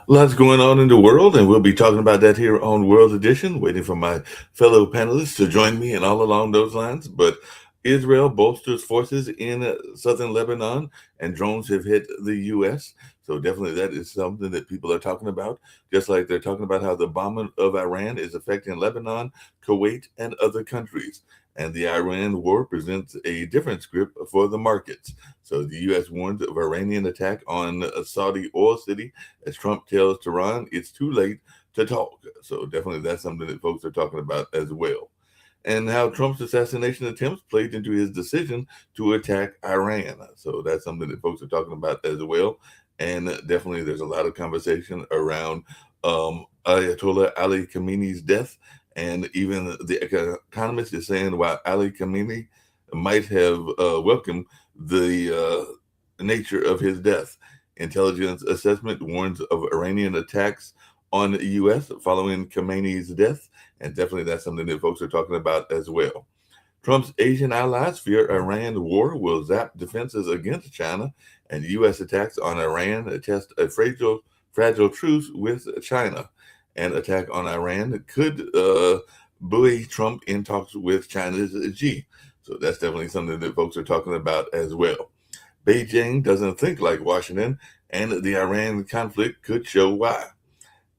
Lots going on in the world, and we'll be talking about that here on World Edition, waiting for my fellow panelists to join me and all along those lines. But Israel bolsters forces in southern Lebanon, and drones have hit the U.S. So definitely that is something that people are talking about, just like they're talking about how the bombing of Iran is affecting Lebanon, Kuwait, and other countries. And the Iran war presents a different script for the markets. So the U.S. warns of Iranian attack on a Saudi oil city as Trump tells Tehran it's too late to talk. So definitely that's something that folks are talking about as well. And how Trump's assassination attempts played into his decision to attack Iran. So that's something that folks are talking about as well. And definitely there's a lot of conversation around Ayatollah Ali Khamenei's death. And even the Economist is saying while Ali Khamenei might have welcomed the nature of his death. Intelligence assessment warns of Iranian attacks on the U.S. following Khamenei's death, and definitely that's something that folks are talking about as well. Trump's Asian allies fear Iran war will zap defenses against China, and U.S. attacks on Iran test a fragile truce with China. An attack on Iran could buoy Trump in talks with China's Xi. So that's definitely something that folks are talking about as well. Beijing doesn't think like Washington, and the Iran conflict could show why.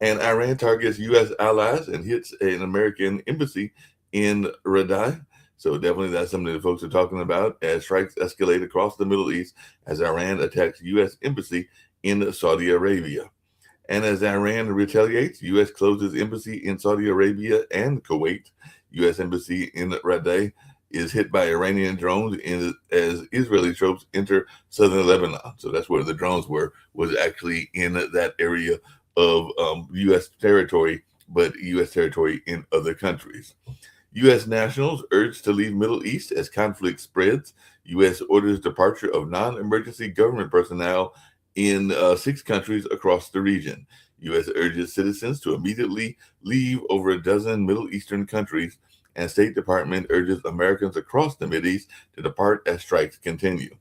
And Iran targets U.S. allies and hits an American embassy in Riyadh. So definitely that's something that folks are talking about as strikes escalate across the Middle East as Iran attacks U.S. embassy in Saudi Arabia. And as Iran retaliates, U.S. closes embassy in Saudi Arabia and Kuwait. U.S. embassy in Riyadh is hit by Iranian drones as Israeli troops enter southern Lebanon. So that's where the drones were, was actually in that area of U.S. territory, but U.S. territory in other countries. U.S. nationals urged to leave Middle East as conflict spreads. U.S. orders departure of non-emergency government personnel in 6 countries across the region. U.S. urges citizens to immediately leave over a dozen Middle Eastern countries, and State Department urges Americans across the Mideast to depart as strikes continue.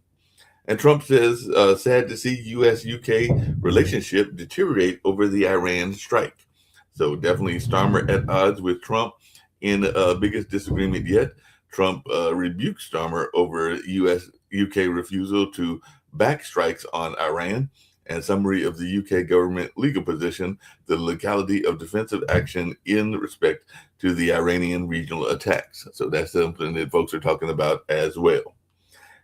And Trump says, sad to see U.S. UK relationship deteriorate over the Iran strike. So definitely Starmer at odds with Trump in biggest disagreement yet. Trump rebuked Starmer over U.S. UK refusal to back strikes on Iran. And summary of the UK government legal position, the legality of defensive action in respect to the Iranian regional attacks. So that's something that folks are talking about as well.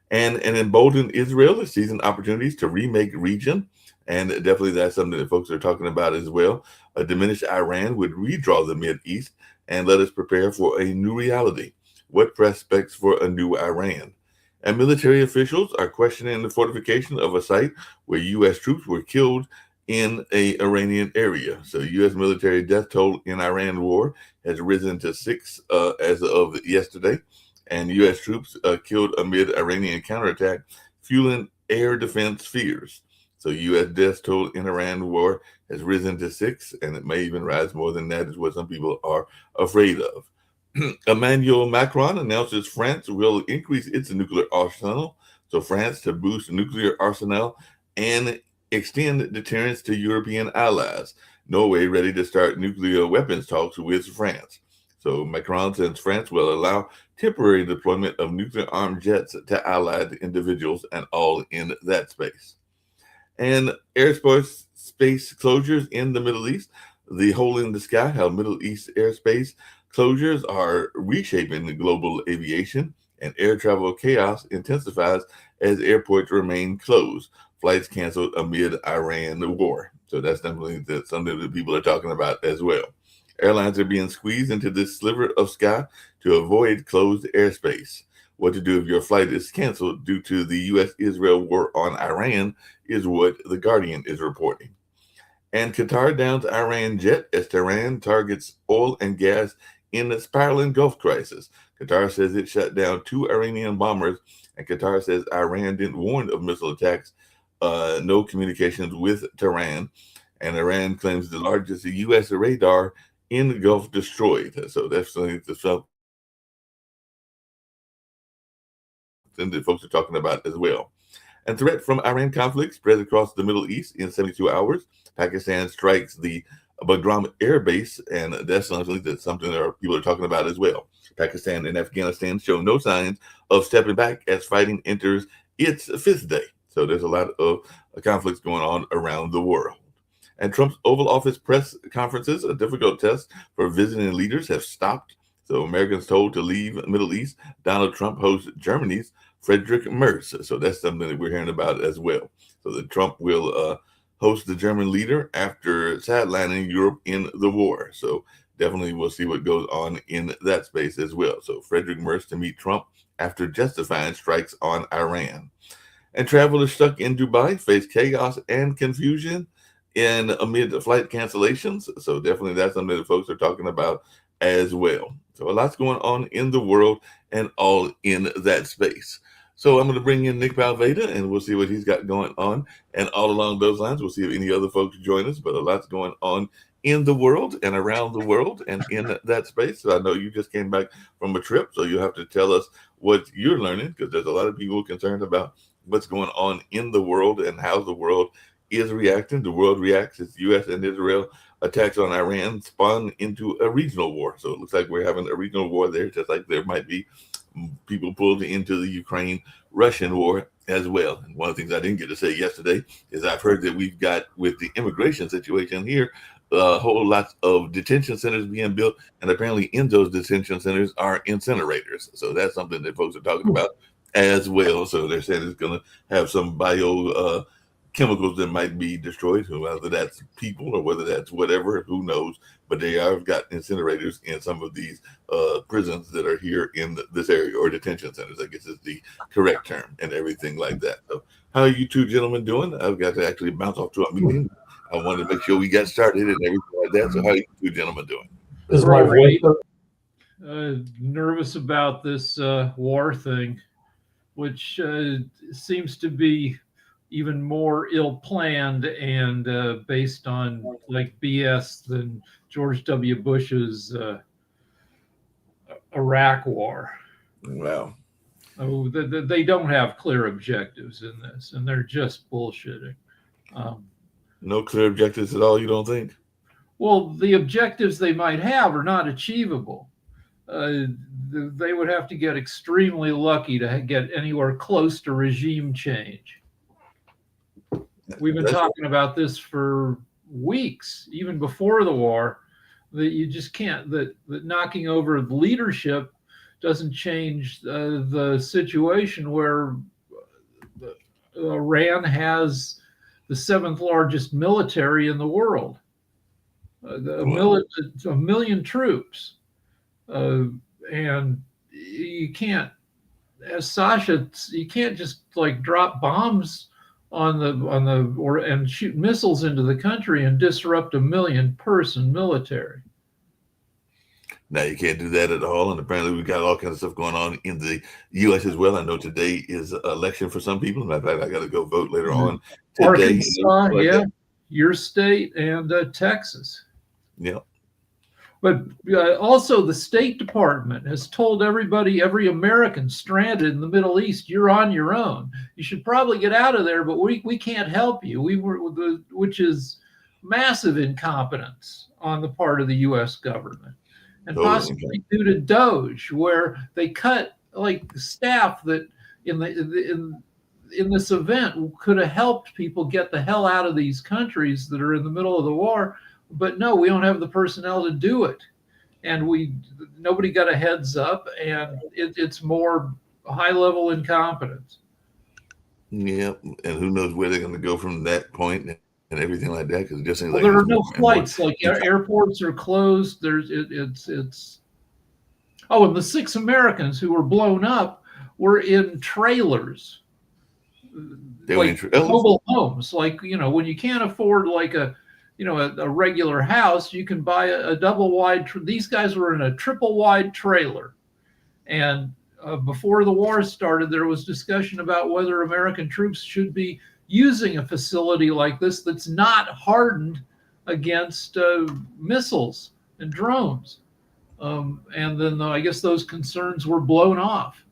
And embolden Israel is seizing opportunities to remake region. And definitely that's something that folks are talking about as well. A diminished Iran would redraw the Mid East and let us prepare for a new reality. What prospects for a new Iran? And military officials are questioning the fortification of a site where U.S. troops were killed in a Iranian area. So U.S. military death toll in Iran war has risen to 6 as of yesterday, and U.S. troops killed amid Iranian counterattack, fueling air defense fears. So U.S. death toll in Iran war has risen to 6, and it may even rise more than that, is what some people are afraid of. Emmanuel Macron announces France will increase its nuclear arsenal. So France to boost nuclear arsenal and extend deterrence to European allies. Norway ready to start nuclear weapons talks with France. So Macron says France will allow temporary deployment of nuclear armed jets to allied individuals and all in that space. And airspace space closures in the Middle East, the hole in the sky, how Middle East airspace closures are reshaping the global aviation, and air travel chaos intensifies as airports remain closed. Flights canceled amid Iran war. So that's definitely something that people are talking about as well. Airlines are being squeezed into this sliver of sky to avoid closed airspace. What to do if your flight is canceled due to the U.S. Israel war on Iran is what The Guardian is reporting. And Qatar downs Iran jet as Tehran targets oil and gas in the spiraling Gulf crisis. Qatar says it shut down 2 Iranian bombers, and Qatar says Iran didn't warn of missile attacks, no communications with Tehran. And Iran claims the largest U.S. radar in the Gulf destroyed. So that's something that folks are talking about as well. And threat from Iran conflict spreads across the Middle East in 72 hours. Pakistan strikes the Bagram Air Base, and that's something that people are talking about as well. Pakistan and Afghanistan show no signs of stepping back as fighting enters its fifth day. So there's a lot of conflicts going on around the world. And Trump's Oval Office press conferences, a difficult test for visiting leaders, have stopped. So Americans told to leave the Middle East. Donald Trump hosts Germany's Friedrich Merz. So that's something that we're hearing about as well. So that Trump will host the German leader after sidelining Europe in the war. So definitely we'll see what goes on in that space as well. So Friedrich Merz to meet Trump after justifying strikes on Iran. And travelers stuck in Dubai face chaos and confusion amid flight cancellations. So definitely that's something that folks are talking about as well. So a lot's going on in the world and all in that space. So I'm going to bring in Nick Valveda and we'll see what he's got going on. And all along those lines, we'll see if any other folks join us. But a lot's going on in the world and around the world and in that space. So I know you just came back from a trip, so you have to tell us what you're learning, because there's a lot of people concerned about what's going on in the world and how the world is reacting. The world reacts as U.S. and Israel attacks on Iran spun into a regional war. So it looks like we're having a regional war there, just like there might be people pulled into the Ukraine-Russian war as well. And one of the things I didn't get to say yesterday is I've heard that we've got, with the immigration situation here, a whole lot of detention centers being built, and apparently in those detention centers are incinerators. So that's something that folks are talking about as well. So they're saying it's going to have some bio chemicals that might be destroyed, whether that's people or whether that's whatever, who knows. But they have got incinerators in some of these prisons that are here in this area, or detention centers, I guess is the correct term, and everything like that. So how are you two gentlemen doing? I've got to actually bounce off to a meeting. I wanted to make sure we got started and everything like that. So how are you two gentlemen doing? Is my voice nervous about this war thing, which seems to be even more ill-planned and based on like BS than George W. Bush's Iraq war. Wow. Oh, they don't have clear objectives in this, and they're just bullshitting. No clear objectives at all, you don't think? Well, the objectives they might have are not achievable. They would have to get extremely lucky to get anywhere close to regime change. We've been talking about this for weeks, even before the war, that you just can't, that knocking over the leadership doesn't change the situation where Iran has the seventh largest military in the world, a million troops. And you can't, as Sasha, you can't just like drop bombs and shoot missiles into the country and disrupt a 1 million person military. Now you can't do that at all, and apparently we've got all kinds of stuff going on in the U.S. as well. I know today is election for some people. Matter of fact, I got to go vote later on today. Arkansas, yeah, your state, and Texas. Yeah. But also the State Department has told everybody, every American stranded in the Middle East, you're on your own. You should probably get out of there, but we can't help you. Which is massive incompetence on the part of the U.S. government, and possibly due to DOGE, where they cut like staff that in this event could have helped people get the hell out of these countries that are in the middle of the war. But no, we don't have the personnel to do it, and nobody got a heads up, and it's more high-level incompetence. Yeah, and who knows where they're going to go from that point and everything like that, because it just seems like there are no flights. Like airports are closed. It's. Oh, and the 6 Americans who were blown up were in trailers, mobile homes. Like, when you can't afford like a regular house, you can buy a double wide. These guys were in a triple wide trailer. And before the war started, there was discussion about whether American troops should be using a facility like this that's not hardened against missiles and drones. And then I guess those concerns were blown off.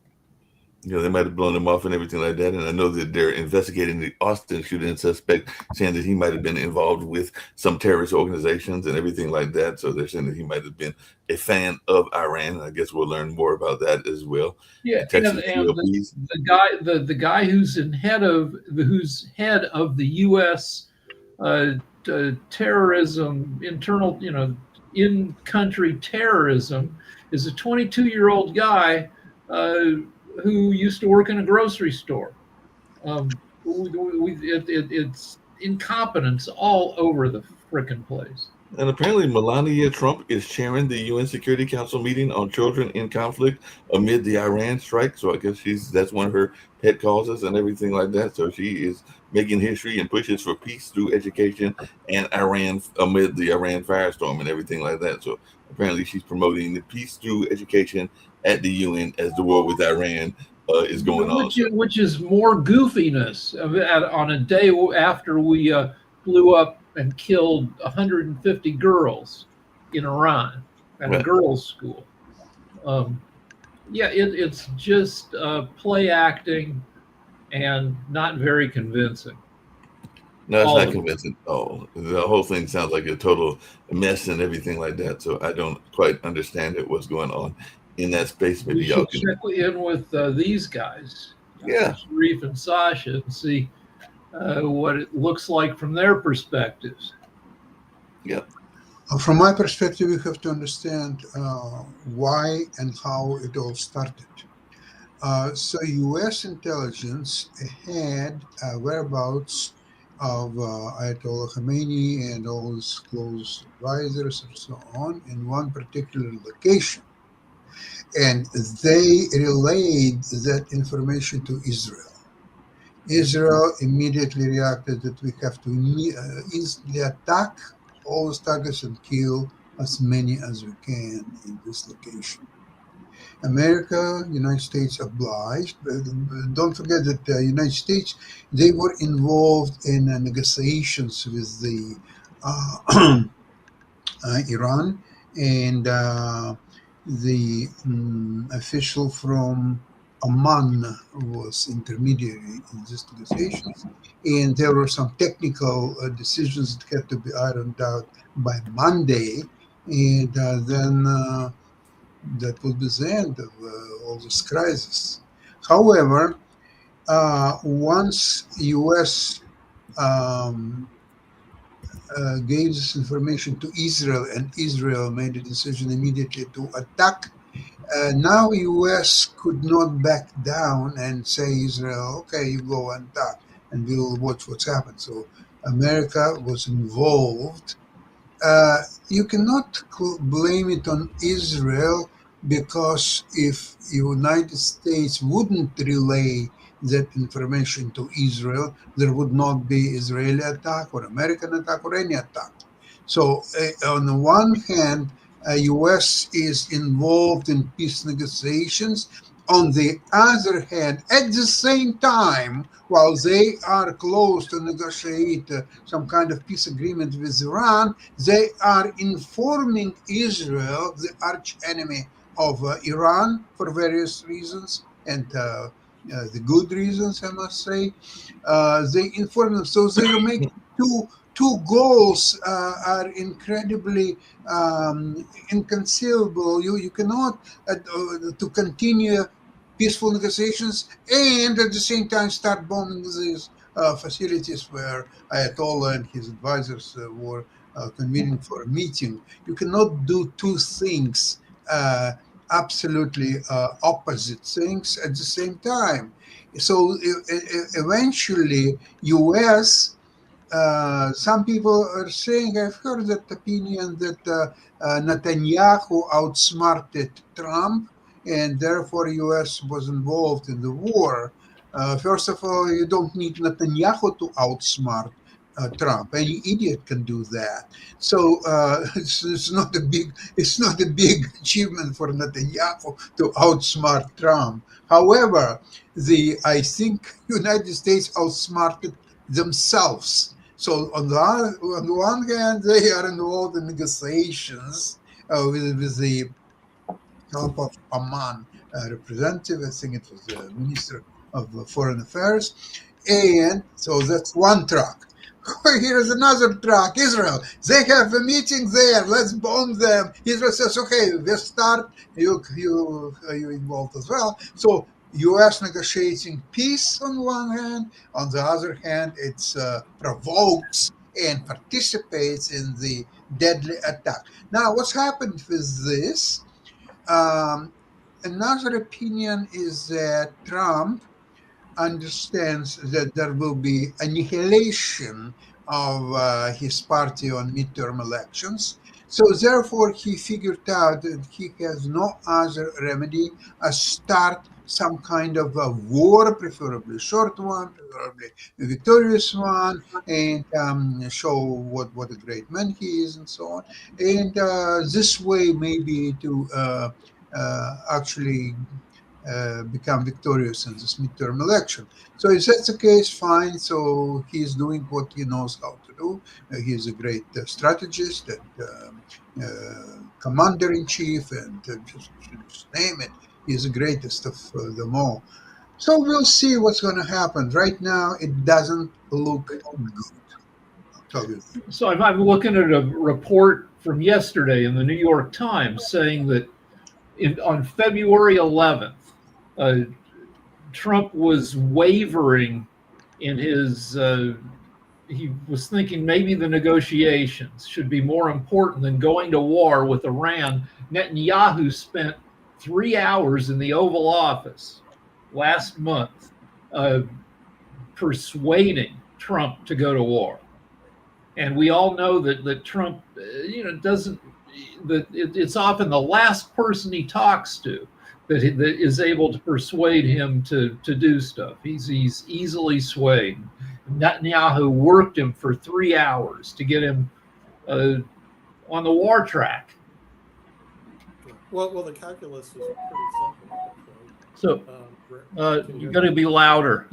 They might have blown him off and everything like that. And I know that they're investigating the Austin shooting suspect, saying that he might have been involved with some terrorist organizations and everything like that. So they're saying that he might have been a fan of Iran. I guess we'll learn more about that as well. Yeah, Texas and GOPs. the guy who's head of the U.S. Terrorism, internal, in country terrorism, is a 22-year-old guy who used to work in a grocery store. It's incompetence all over the frickin' place. And apparently, Melania Trump is chairing the UN Security Council meeting on children in conflict amid the Iran strike. So I guess that's one of her pet causes and everything like that. So she is making history and pushes for peace through education and Iran amid the Iran firestorm and everything like that. So apparently, she's promoting the peace through education at the UN as the war with Iran is going on. Which is more goofiness on a day after we blew up and killed 150 girls in Iran at a girls' school. It's just play acting and not very convincing. No, it's not convincing at all. The whole thing sounds like a total mess and everything like that. So I don't quite understand what's going on in that space. Maybe y'all can check in with these guys, Sharif and Sasha, and see what it looks like from their perspectives. Yeah. From my perspective, we have to understand why and how it all started. So U.S. intelligence had whereabouts of Ayatollah Khomeini and all his close advisors and so on in one particular location. And they relayed that information to Israel. Israel immediately reacted that we have to instantly attack all those targets and kill as many as we can in this location. America, United States obliged, but don't forget that the United States, they were involved in negotiations with the Iran, and the official from Oman was intermediary in these negotiations, and there were some technical decisions that had to be ironed out by Monday, and then that will be the end of all this crisis. However, once U.S. Gave this information to Israel, and Israel made a decision immediately to attack, now U.S. could not back down and say Israel, okay, you go and attack, and we'll watch what's happened. So America was involved. You cannot blame it on Israel, because if United States wouldn't relay that information to Israel, there would not be Israeli attack or American attack or any attack. So on the one hand, U.S. is involved in peace negotiations. On the other hand, at the same time, while they are close to negotiate some kind of peace agreement with Iran, they are informing Israel, the arch enemy of Iran, for various reasons, and the good reasons, I must say. They inform them. So they are making two goals are incredibly inconceivable. You cannot to continue peaceful negotiations and at the same time start bombing these facilities where Ayatollah and his advisors were convening for a meeting. You cannot do two things, absolutely opposite things at the same time. So eventually, U.S. Some people are saying, I've heard that opinion that Netanyahu outsmarted Trump, and therefore U.S. was involved in the war. First of all, you don't need Netanyahu to outsmart Trump. Any idiot can do that. So it's not a big achievement for Netanyahu to outsmart Trump. However, I think United States outsmarted themselves. So on the one hand, they are involved in negotiations with the help of Oman representative. I think it was the Minister of Foreign Affairs. And so that's one track. Here's another track, Israel. They have a meeting there. Let's bomb them. Israel says, okay, we'll start. You involved as well. So U.S. negotiating peace on one hand. On the other hand, it provokes and participates in the deadly attack. Now, what's happened with this? Another opinion is that Trump understands that there will be annihilation of his party on midterm elections. So therefore, he figured out that he has no other remedy as start some kind of a war, preferably a short one, preferably a victorious one, and show what a great man he is and so on. And this way maybe to actually become victorious in this midterm election. So if that's the case, fine. So he's doing what he knows how to do. He's a great strategist and commander-in-chief, and just name it. He's the greatest of them all. So we'll see what's going to happen. Right now, it doesn't look good. I'll tell you. So I'm looking at a report from yesterday in the New York Times saying that on February 11th, Trump was wavering in his, he was thinking maybe the negotiations should be more important than going to war with Iran. Netanyahu spent 3 hours in the Oval Office last month persuading Trump to go to war. And we all know that Trump, doesn't, that it's often the last person he talks to that is able to persuade him to do stuff. He's easily swayed. Netanyahu worked him for 3 hours to get him on the war track. Well, the calculus is pretty simple. So you're going to be louder.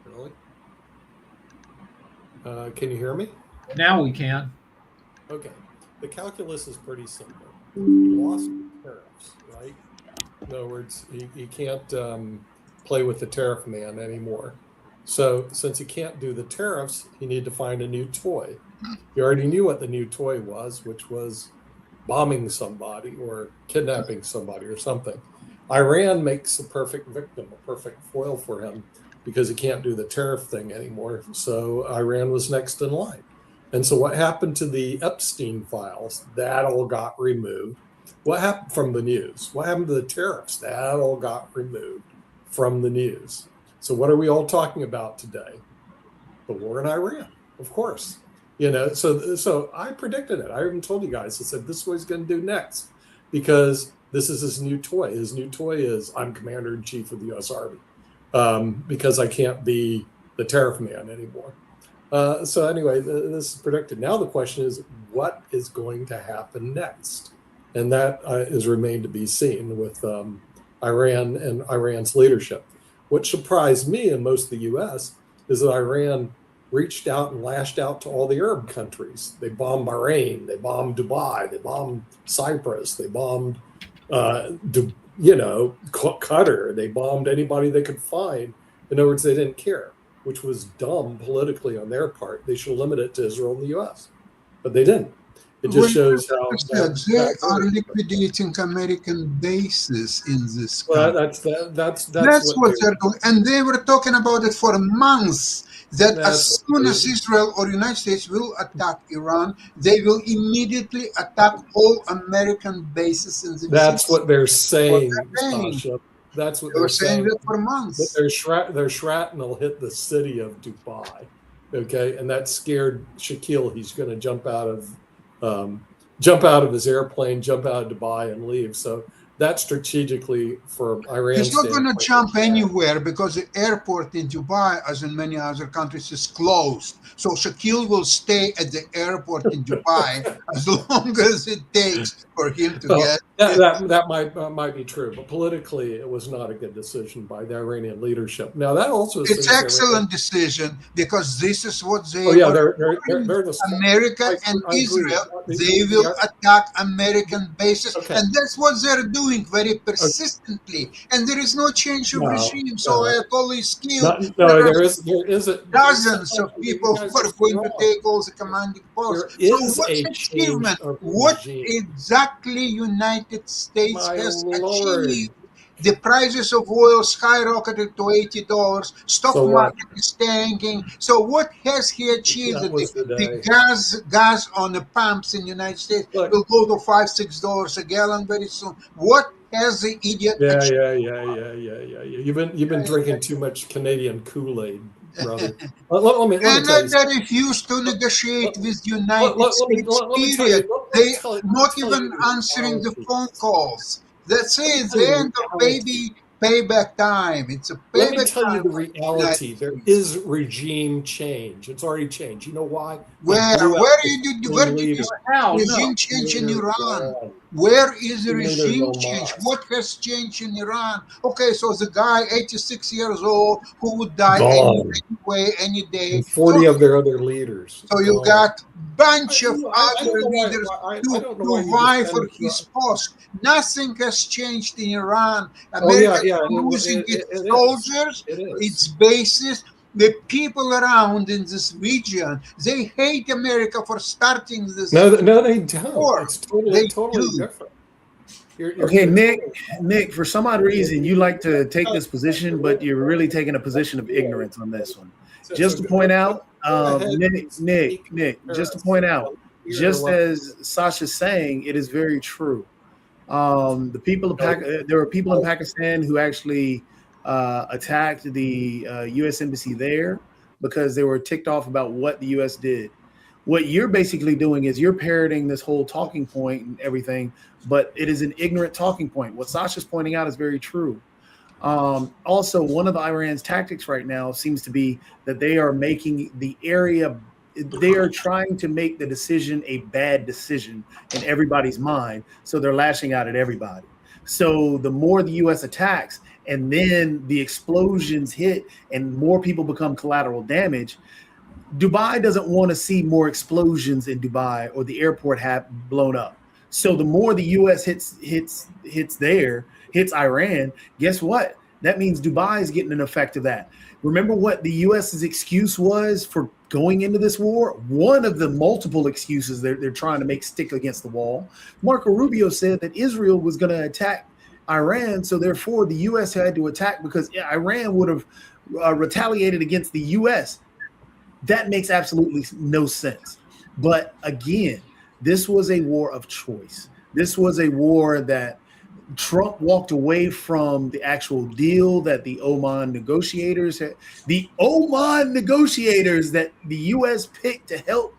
Really? Can you hear me? Now we can. Okay. The calculus is pretty simple. You lost tariffs, right? In other words, you can't play with the tariff man anymore. So since you can't do the tariffs, you need to find a new toy. You already knew what the new toy was, which was bombing somebody or kidnapping somebody or something. Iran makes a perfect victim, a perfect foil for him, because he can't do the tariff thing anymore. So Iran was next in line. And so what happened to the Epstein files? That all got removed. What happened from the news? What happened to the tariffs? That all got removed from the news. So what are we all talking about today? The war in Iran, of course. So I predicted it. I even told you guys, I said, this is what he's going to do next, because this is his new toy. His new toy is, I'm commander-in-chief of the U.S. Army, because I can't be the tariff man anymore. So anyway, this is predicted. Now the question is, what is going to happen next? And that is remained to be seen with Iran and Iran's leadership. What surprised me and most of the U.S. is that Iran reached out and lashed out to all the Arab countries. They bombed Bahrain, they bombed Dubai, they bombed Cyprus, they bombed, Qatar, they bombed anybody they could find. In other words, they didn't care, which was dumb politically on their part. They should have limited it to Israel and the U.S., but they didn't. It just shows how they are liquidating American bases in this country. Well, that's what they're doing, and they were talking about it for months. That as soon as Israel or United States will attack Iran, they will immediately attack all American bases in the. That's what they're saying, Sasha. That's what they're saying. That for months. Their shrapnel hit the city of Dubai, okay, and that scared Shaquille. He's going to jump out of his airplane, jump out of Dubai, and leave. So that's strategically for Iran. He's not going to jump anywhere because the airport in Dubai, as in many other countries, is closed. So Shaquille will stay at the airport in Dubai as long as it takes for him to get That might be true, but politically, it was not a good decision by the Iranian leadership. Now, that also It's excellent decision because this is what they. Oh yeah, they're the America and Israel. They will attack American bases, and that's what they're doing very persistently. And there is no change of regime. So Ayatollah is killed. There is dozens of people who are going to take all the commanding posts. There so is what's a achievement? change of What regime. exactly United States My has Lord. achieved? The prices of oil skyrocketed to $80. Stock market is tanking. So what has he achieved? The gas on the pumps in the United States will go to $5-6 a gallon very soon. What has the idiot achieved? Yeah. You've been drinking too much Canadian Kool-Aid, brother. let me they refused to negotiate with the United States. Period. They not even answering the phone calls. That's it. The end of payback time. It's a payback time. Let me tell you the reality. There is regime change. It's already changed. You know why? Where did regime change in Iran? Where is the regime change? What has changed in Iran? Okay, so the guy, 86 years old, who would die anyway, any day. And 40 of their other leaders. So you got bunch of other leaders to vie for his post. Nothing has changed in Iran. America is losing its soldiers, its bases. The people around in this region, they hate America for starting this. No, they don't. War. It's totally different. Okay, Nick, for some odd reason, you like to take this position, but you're really taking a position of ignorance on this one. Just to point out, Nick, just to point out, just as Sasha's saying, it is very true. The people of there were people in Pakistan who actually attacked the U.S. embassy there because they were ticked off about what the U.S. did. What you're basically doing is you're parroting this whole talking point and everything, but it is an ignorant talking point. What Sasha's pointing out is very true. Also, one of the Iran's tactics right now seems to be that they are making the area, they are trying to make the decision a bad decision in everybody's mind. So they're lashing out at everybody. So the more the U.S. attacks and then the explosions hit and more people become collateral damage, Dubai doesn't want to see more explosions in Dubai or the airport have blown up. So the more the U.S. hits Iran, guess what? That means Dubai is getting an effect of that. Remember what the U.S.'s excuse was for going into this war? One of the multiple excuses they're trying to make stick against the wall. Marco Rubio said that Israel was going to attack Iran, so therefore the U.S. had to attack because Iran would have retaliated against the U.S. That makes absolutely no sense. But again, this was a war of choice. This was a war that Trump walked away from the actual deal that the Oman negotiators had. The Oman negotiators that the U.S. picked to help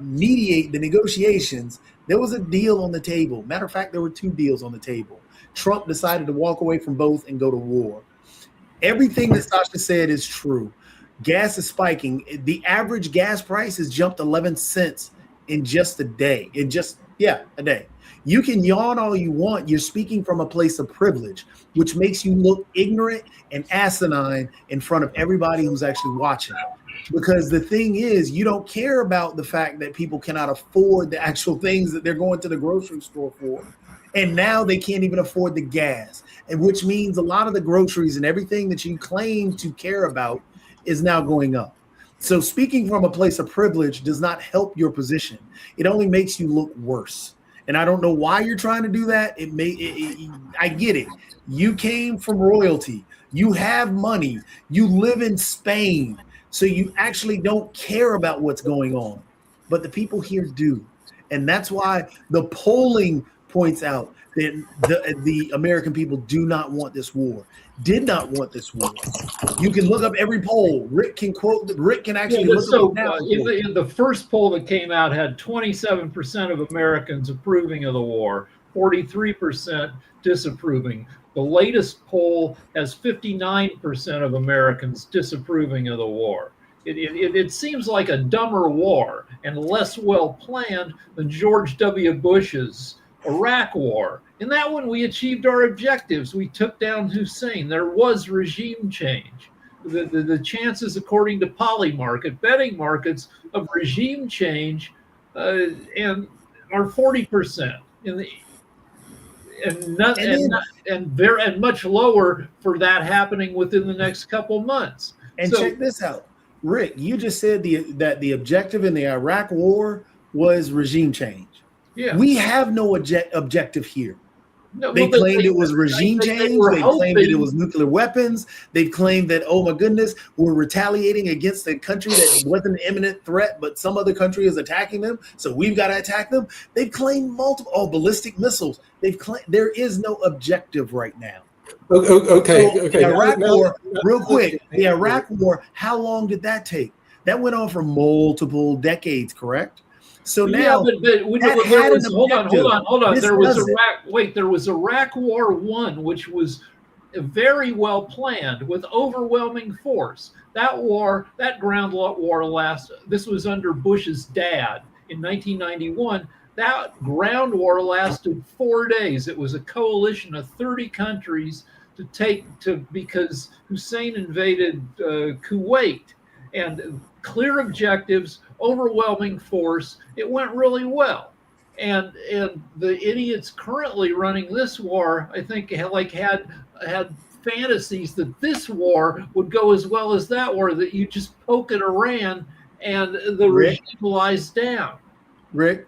mediate the negotiations. There was a deal on the table. Matter of fact, there were two deals on the table. Trump decided to walk away from both and go to war. Everything that Sasha said is true. Gas is spiking. The average gas price has jumped 11 cents in just a day. A day. You can yawn all you want. You're speaking from a place of privilege, which makes you look ignorant and asinine in front of everybody who's actually watching. Because the thing is, you don't care about the fact that people cannot afford the actual things that they're going to the grocery store for. And now they can't even afford the gas, and which means a lot of the groceries and everything that you claim to care about is now going up. So speaking from a place of privilege does not help your position. It only makes you look worse. And I don't know why you're trying to do that. I get it. You came from royalty. You have money. You live in Spain. So you actually don't care about what's going on. But the people here do. And that's why the polling points out that the American people do not want this war. Did not want this war. You can look up every poll. Rick can actually look up now. In the first poll that came out had 27% of Americans approving of the war, 43% disapproving. The latest poll has 59% of Americans disapproving of the war. It seems like a dumber war and less well planned than George W. Bush's Iraq War. In that one, we achieved our objectives. We took down Hussein. There was regime change. The chances, according to Polymarket, betting markets, of regime change and are 40%. And much lower for that happening within the next couple months. And check this out, Rick. You just said that the objective in the Iraq War was regime change. Yeah, we have no objective here. No, they claimed it was regime change. They claimed that it was nuclear weapons. They've claimed that, oh my goodness, we're retaliating against a country that wasn't an imminent threat, but some other country is attacking them, so we've got to attack them. They've claimed multiple ballistic missiles. They've claimed there is no objective right now. Okay. The Iraq War, real quick. The Iraq War. How long did that take? That went on for multiple decades, correct? So now, hold on. There was Iraq War I, which was very well planned with overwhelming force. That ground war lasted. This was under Bush's dad in 1991. That ground war lasted 4 days. It was a coalition of 30 countries because Hussein invaded Kuwait, and clear objectives, overwhelming force. It went really well, and the idiots currently running this war, I think, had fantasies that this war would go as well as that war, that you just poke at Iran and the regime lies down. Rick,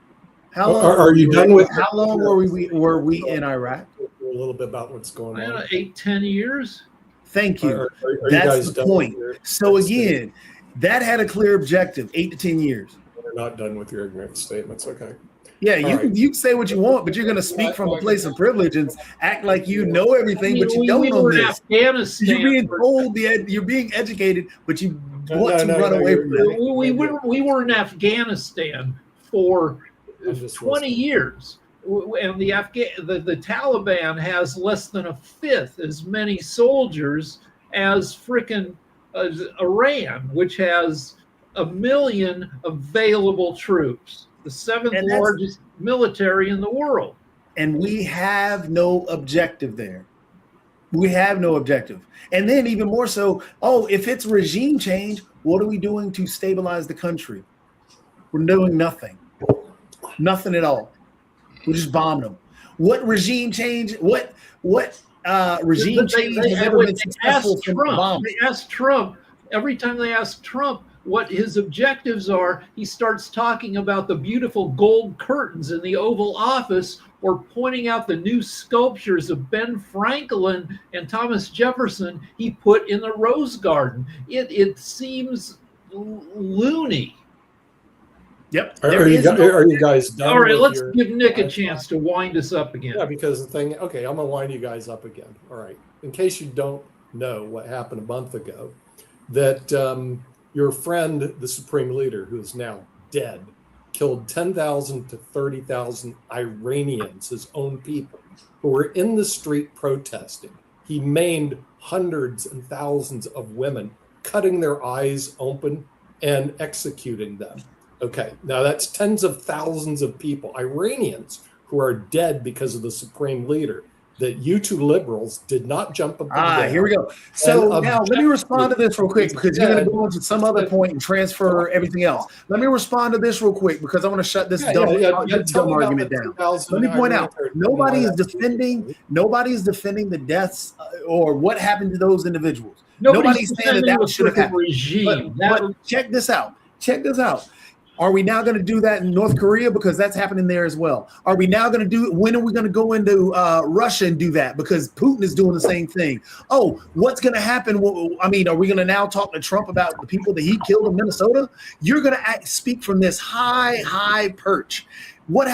how long are you done with? How long were we in Iraq? A little bit about what's going on. 8-10 years. Thank you. Are That's the point. So again, that had a clear objective, 8 to 10 years. We're not done with your ignorant statements. Okay. Yeah, you can say what you want, but you're going to speak from a place of privilege and act like you know everything, but you don't know this. Afghanistan. You're being told, you're being educated, but you want to run away from that. We were in Afghanistan for 20 years. And the Taliban has less than a fifth as many soldiers as frickin' Iran, which has 1 million available troops, the seventh largest military in the world. And we have no objective there. We have no objective. And then even more so, if it's regime change, what are we doing to stabilize the country? We're doing nothing. Nothing at all. We just bombed them. What regime change? What regime change has ever been successful from Obama? They asked Trump, every time they ask Trump what his objectives are, he starts talking about the beautiful gold curtains in the Oval Office, or pointing out the new sculptures of Ben Franklin and Thomas Jefferson he put in the Rose Garden. It seems loony. Yep. Are you guys done? All right, let's give Nick a chance to wind us up again. Yeah, because I'm going to wind you guys up again. All right. In case you don't know what happened a month ago, that your friend, the Supreme Leader, who is now dead, killed 10,000 to 30,000 Iranians, his own people, who were in the street protesting. He maimed hundreds and thousands of women, cutting their eyes open and executing them. Okay, now that's tens of thousands of people, Iranians, who are dead because of the Supreme Leader, that you two liberals did not jump up. Here we go. So now let me respond to this real quick, because you're going to go on to some other point and transfer everything else. Let me respond to this real quick, because I want to shut this dumb argument down. Let me point out, nobody is defending the deaths or what happened to those individuals. Nobody's saying that should have happened. Regime. But check this out. Are we now going to do that in North Korea? Because that's happening there as well. Are we now going to when are we going to go into Russia and do that? Because Putin is doing the same thing. What's going to happen? I mean, are we going to now talk to Trump about the people that he killed in Minnesota? You're going to speak from this high perch. What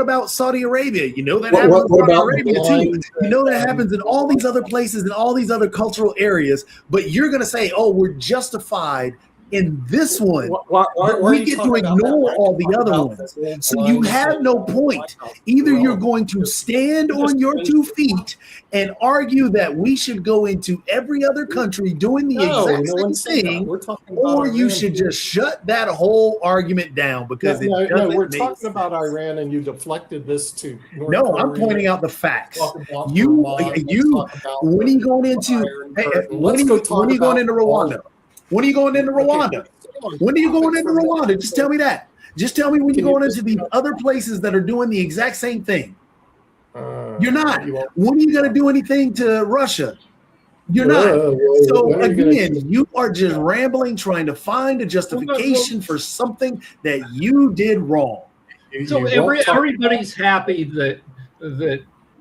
about Saudi Arabia? You know that happens in Saudi Arabia too. You know that happens in all these other places and all these other cultural areas. But you're going to say, we're justified in this one, Why are we you get to talking about ignore that? all the Talking other about ones. the So you lines have of no the point. White House. Either you're Irrelevant. going to stand You're just on your going 2 to- feet and argue that we should go into every other country doing the No, exact no same one said that. thing, We're talking about or you Iran. should just shut that whole argument down because No, it doesn't we're make talking about sense. Iran, and you deflected this to North No, Korea. I'm pointing out the facts. Talk about You, Vermont, you, talk about when are you going into? Iron Hey, Curtain. when Let's are go you, talk when are you going about into all Rwanda? When are you going into Rwanda? Okay, When are you going into for me. Rwanda? Just tell me that. Just tell me when Can you're you going just- into the other places that are doing the exact same thing. You're not. you won't- When are you going to do anything to Russia? You're not. well, So when are you gonna- again, you are just rambling, trying to find a justification for something that you did wrong. So you won't talk- everybody's happy that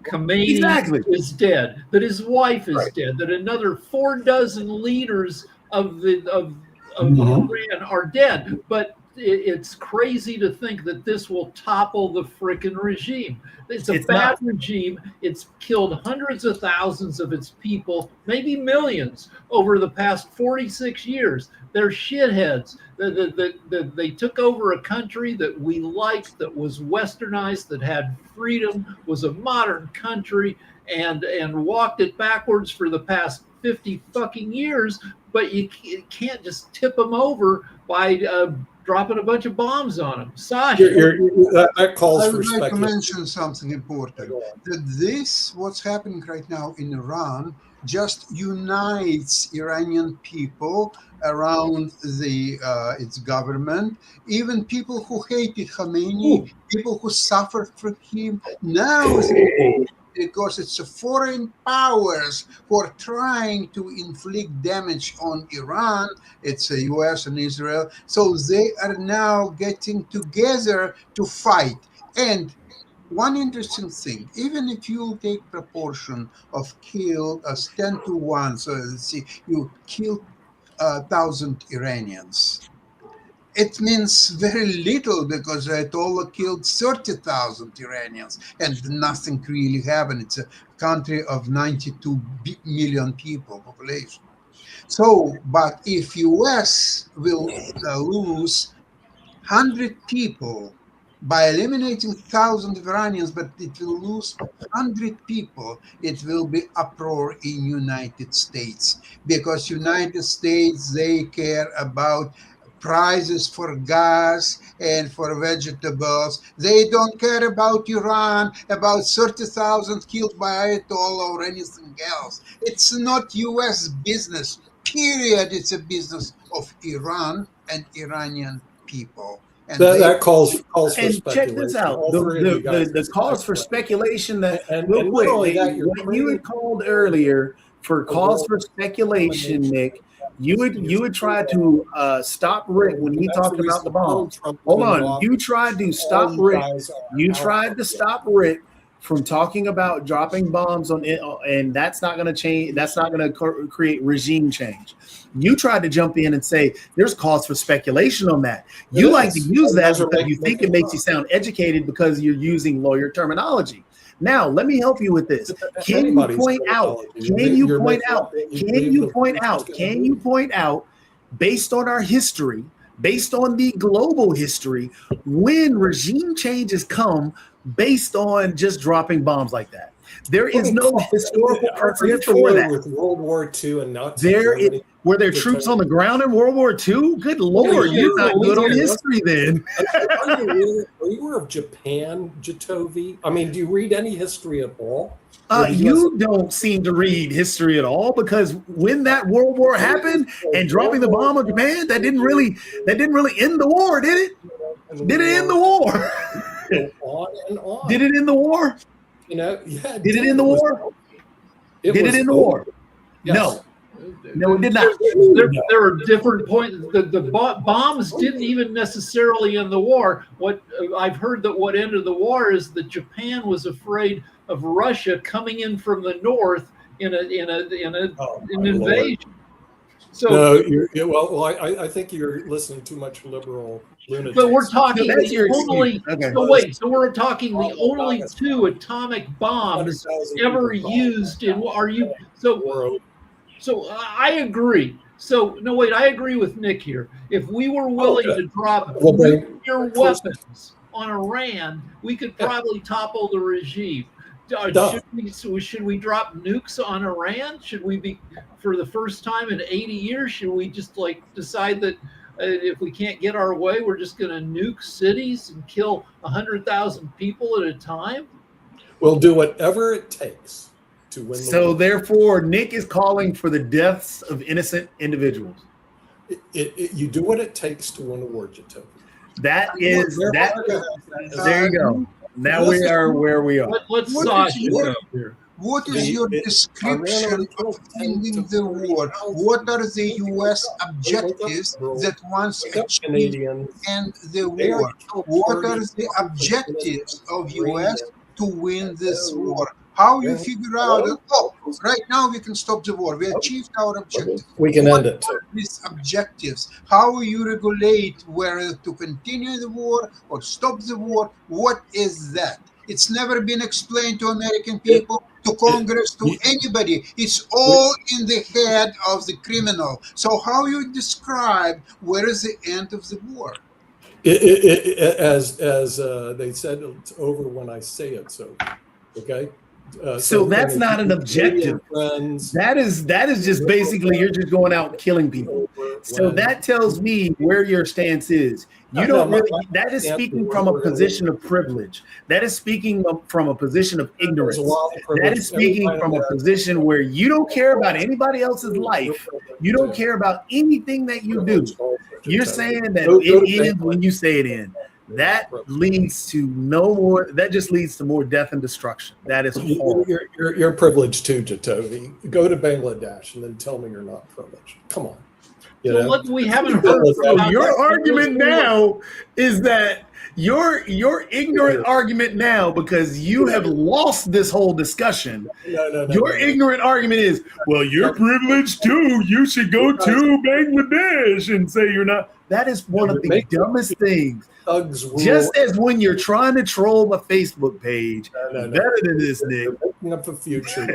Khomeini Exactly. is dead, that his wife is Right. dead, that another 4 dozen leaders of Mhm. Iran are dead. But it's crazy to think that this will topple the frickin' regime. It's a It's bad not. regime. It's killed hundreds of thousands of its people, maybe millions, over the past 46 years. They're shitheads. They took over a country that we liked, that was westernized, that had freedom, was a modern country, and walked it backwards for the past 50 fucking years. But you can't just tip them over by dropping a bunch of bombs on them. Sasha, that calls I for would like to speculation. mention something important. That this, what's happening right now in Iran, just unites Iranian people around its government. Even people who hated Khomeini, people who suffered from him, now because it's the foreign powers who are trying to inflict damage on Iran. It's the US and Israel. So they are now getting together to fight. And one interesting thing, even if you take proportion of killed as 10 to 1, so let's see, you kill 1,000 Iranians. It means very little because Ayatollah killed 30,000 Iranians and nothing really happened. It's a country of 92 million people population. So, but if US will lose 100 people by eliminating 1,000 Iranians, but it will lose 100 people, it will be uproar in United States because United States, they care about prices for gas and for vegetables. They don't care about Iran, about 30,000 killed by Ayatollah or anything else. It's not US business, period. It's a business of Iran and Iranian people. And That calls for And speculation. check this out: All three of you guys the cause for speculation that And real not quick, only that, you're what you creating- had called earlier for cause for speculation, Nick. You would try to stop Rick when he That's talked the about reason the bomb. Donald Trump Hold went on, off. you tried to stop All you Rick. guys are You out tried of to it. stop Rick from talking about dropping bombs on it, and that's not going to change. That's not going to create regime change. You tried to jump in and say there's cause for speculation on that. You It like to is. use You that guys are because you think it makes you sound educated because you're using lawyer terminology. Now, let me help you with this. Can you Anybody's point out? terminology. Can you You're point making out? up what Can believe you the point person's out? gonna Can do. you point out, based on our history, based on the global history, when regime changes come based on just dropping bombs like that? There is no historical Are you precedent for familiar that. with World War II and Nazi There is, Germany? were there troops on the ground in World War II? Good Lord, yeah, you're not good on yeah. history then. Are you aware of Japan, Jatovi? I mean, do you read any history at all? Or do You don't seem to read history at all because when that World War happened and dropping the bomb on Japan, that didn't really end the war, did it? Did it end the war? Go on and on. Did it end the war? You know, yeah. Did it end the war? Did it end the war? No. No, it did not. There are different points. The bombs didn't even necessarily end the war. What I've heard that what ended the war is that Japan was afraid of Russia coming in from the north in an invasion. So, No, I think you're listening to too much liberal lunatics. but we're talking That's your the only. excuse. Okay. So wait, so we're talking the only 2 atomic bombs 100,000 ever people used in. Are you so? War. So I agree. So no, wait, I agree with Nick here. If we were willing to drop Well, then, nuclear weapons on Iran, we could probably topple the regime. Should we drop nukes on Iran? Should we be, for the first time in 80 years, should we just like decide that if we can't get our way, we're just going to nuke cities and kill 100,000 people at a time? We'll do whatever it takes to win the So war. therefore, Nick is calling for the deaths of innocent individuals. You do what it takes to win a war, Jato. That is that. There you go. Now we are where we are. Let's What saw is it your- here. What is your description of ending the war? What are the U.S. objectives that once achieved Canadians. end the They war? already killed What are 40 the objectives of Iranian. U.S. to win this war? How you figure out that, oh, right now we can stop the war. We achieved our objective. We can end it too. These objectives, how you regulate whether to continue the war or stop the war, what is that? It's never been explained to American people, to Congress, to anybody. It's all in the head of the criminal. So how you describe where is the end of the war? As they said, it's over when I say it's over. Okay. So that's not an objective. Friends, That is just basically you're just going out killing people. So that tells me where your stance is. You don't really. That is speaking from a position of privilege. That is speaking from a position of ignorance. That is speaking from a position where you don't care about anybody else's life. You don't care about anything that you do. You're saying that it ends when you say it ends. That leads to no more. That just leads to more death and destruction. That is horrible. You're privileged too, Jatovi. Go to Bangladesh and then tell me you're not privileged. Come on. You know? We haven't heard So your argument now is that your ignorant argument now, because you have lost this whole discussion. No. Your ignorant argument is, well, you're privileged too. You should go to Bangladesh and say you're not. That is one of the dumbest things. Thugs rule. Just as when you're trying to troll my Facebook page, No. better than this, Nick. You're making up a future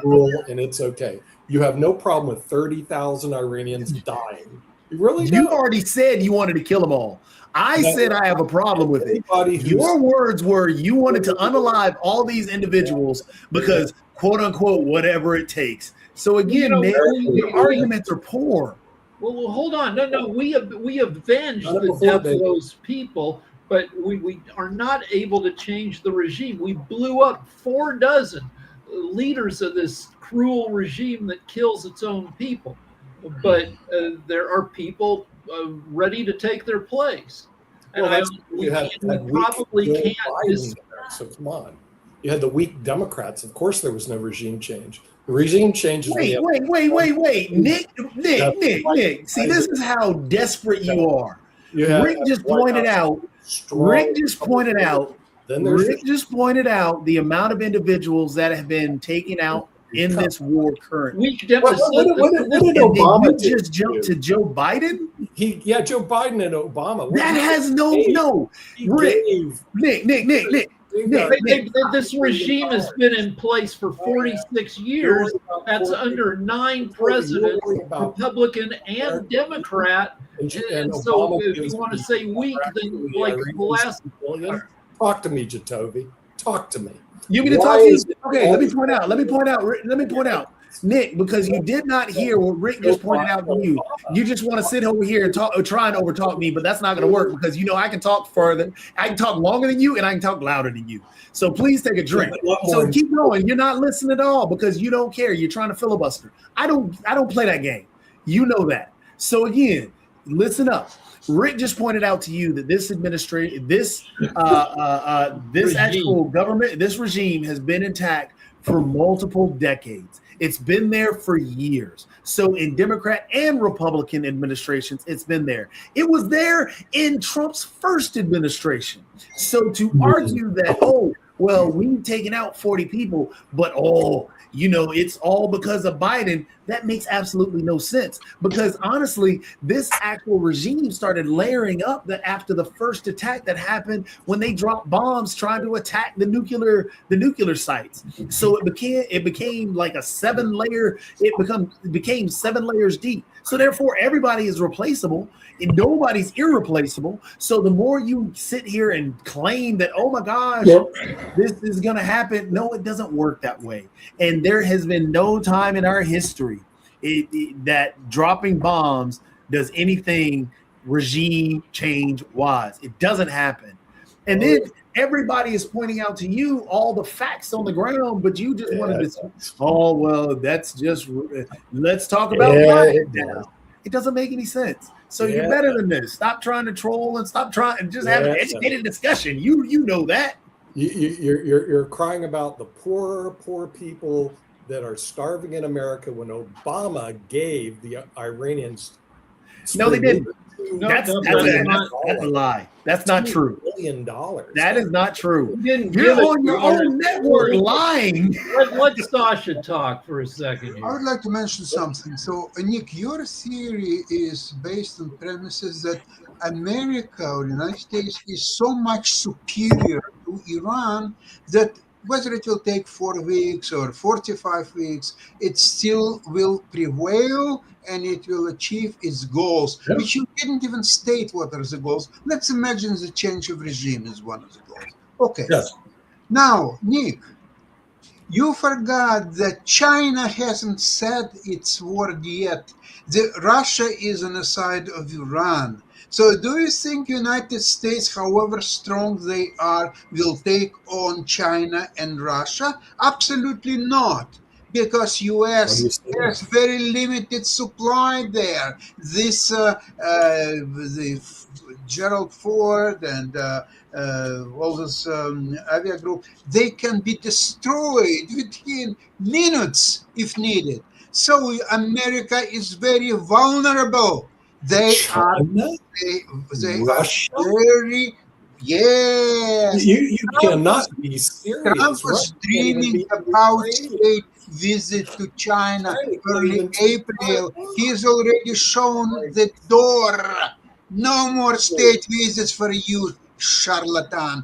rule, and it's okay. You have no problem with 30,000 Iranians dying. You really You don't. already said you wanted to kill them all. I said I have a problem with it. Anybody who's- Your words were you wanted to unalive all these individuals because, quote unquote, whatever it takes. So again, Nick, your arguments are poor. Well, hold on. No. We avenged Not the before death they- of those people, but we are not able to change the regime. We blew up 4 dozen leaders of this cruel regime that kills its own people. But there are people ready to take their place. And Well, that's we had weak probably Joe can't. Biden there, so come on. You had the weak Democrats. Of course, there was no regime change. The regime change is when you Wait. Nick. See, this is how desperate you are. have Rick just pointed out. strong Rick just pointed out. Then there's Rick just pointed out the amount of individuals that have been taken out in this war currently. Weak Democrats. What did And Obama then do you just jump to Joe Biden? Joe Biden and Obama. That has no. Rick, Nick. This regime has been in place for 46 years. That's under 9 presidents, Republican and Democrat. And so if you want to say weak, then like the last. Talk to me, Jatovi. Talk to me. You mean to talk to you? Okay, let me point out, Nick, because you did not hear what Rick just pointed out to you. You just want to sit over here and try and overtalk me, but that's not going to work because you know I can talk further, I can talk longer than you, and I can talk louder than you. So please take a drink. So keep going. You're not listening at all because you don't care. You're trying to filibuster. I don't play that game. You know that. So again, listen up. Rick just pointed out to you that this administration, this actual government, this regime has been intact for multiple decades. It's been there for years. So in Democrat and Republican administrations, it's been there. It was there in Trump's first administration. So to argue that, we've taken out 40 people, but it's all because of Biden, that makes absolutely no sense. Because honestly, this actual regime started layering up that after the first attack that happened when they dropped bombs trying to attack the nuclear sites. So it became like a 7-layer, it became 7 layers deep. So therefore, everybody is replaceable and nobody's irreplaceable. So the more you sit here and claim that, oh my gosh, this is going to happen. No, it doesn't work that way. And there has been no time in our history that dropping bombs does anything regime change wise. It doesn't happen. And then everybody is pointing out to you all the facts on the ground, but you just wanted to say, oh, well, that's just, let's talk about right now. It doesn't make any sense. So you're better than this. Stop trying to troll and stop trying and just have an educated discussion. You know that. You're crying about the poor people that are starving in America when Obama gave the Iranians. No, they didn't. That's a lie. That's not true. $2 billion. That is not true. You're on your own network lying. Let Sasha talk for a second here. I would like to mention something. So, Nick, your theory is based on premises that America or the United States is so much superior to Iran that whether it will take 4 weeks or 45 weeks, it still will prevail and it will achieve its goals, which you didn't even state what are the goals. Let's imagine the change of regime is one of the goals. Okay. Yes. Now, Nick, you forgot that China hasn't said its word yet. Russia is on the side of Iran. So do you think United States, however strong they are, will take on China and Russia? Absolutely not, because US has very limited supply there. This the Gerald Ford and all this avia group, they can be destroyed within minutes if needed. So America is very vulnerable. They are Russia? very, yes. You cannot be serious. Trump was dreaming about state visit to China early April. He's already shown the door. No more state visits for you, charlatan.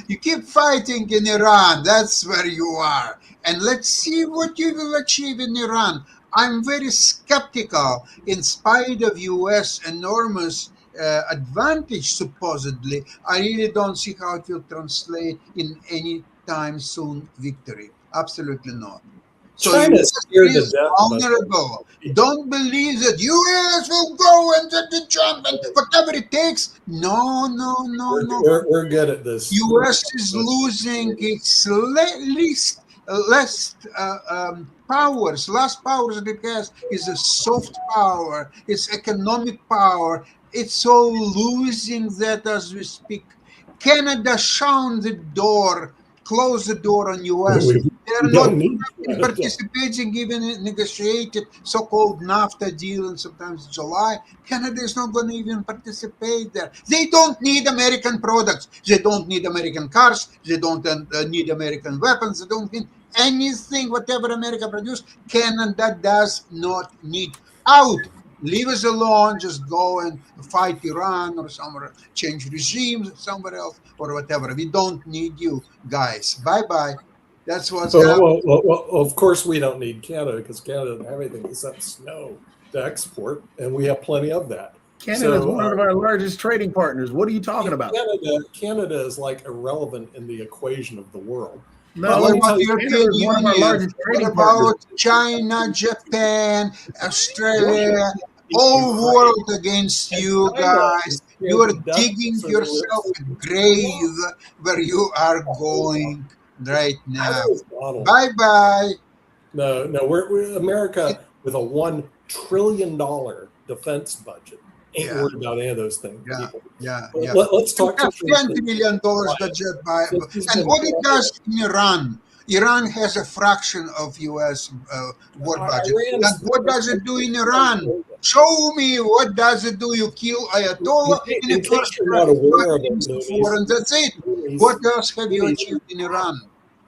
You keep fighting in Iran. That's where you are. And let's see what you will achieve in Iran. I'm very skeptical, in spite of U.S. enormous advantage, supposedly. I really don't see how it will translate in any time soon victory. Absolutely not. So China's scared to death. vulnerable. Don't believe that U.S. will go and the jump and whatever it takes. No. We're good at this. U.S. is losing its last powers that it has is a soft power, it's economic power. It's all losing that as we speak. Canada shut the door, close the door on U.S. They're not participating even in negotiated so-called NAFTA deal, and sometimes July. Canada is not going to even participate there. They don't need American products. They don't need American cars. They don't need American weapons. They don't need anything, whatever America produces. Canada does not need. Out. Leave us alone. Just go and fight Iran or somewhere, change regimes somewhere else or whatever. We don't need you guys. Bye-bye. That's what's happening. Well, of course we don't need Canada, because Canada doesn't have anything except snow to export, and we have plenty of that. Canada is one of our largest trading partners. What are you talking about? Canada is like irrelevant in the equation of the world. No, What about the European one of our largest Union? trading What about partners. China, Japan, Australia? Whole world against you guys. You are digging yourself a grave where you are going right now. Bye-bye. No, we're America with a $1 trillion defense budget. Ain't worried about any of those things. Yeah. Let's talk $10 billion budget by, and what it does in Iran. Iran has a fraction of U.S. War budget. And what does it do in Iran? Show me what does it do. You kill Ayatollah in the first and that's it. What else have you achieved in Iran?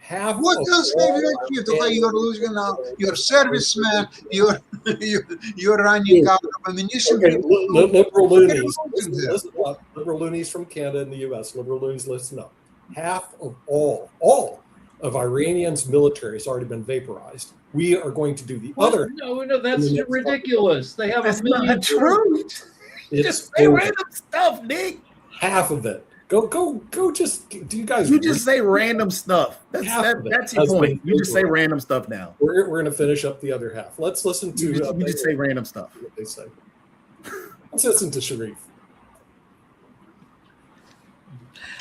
What else have you achieved? Okay, you're losing now your servicemen, you're running out of ammunition. Okay, liberal loonies. Listen up. Liberal loonies from Canada and the U.S. Liberal loonies, listen up. Half of all of Iranian's military has already been vaporized. We are going to do the Well, other. no, that's in the next ridiculous. They have That's a million. not true. It's Just say over. random stuff, Nick. Half of it. Go. Just do you guys? You just say random stuff. That's Half of it that's your has point. been You just say over. random stuff now. We're going to finish up the other half. Let's listen to. You just say random stuff. What they say. Let's listen to Sharif.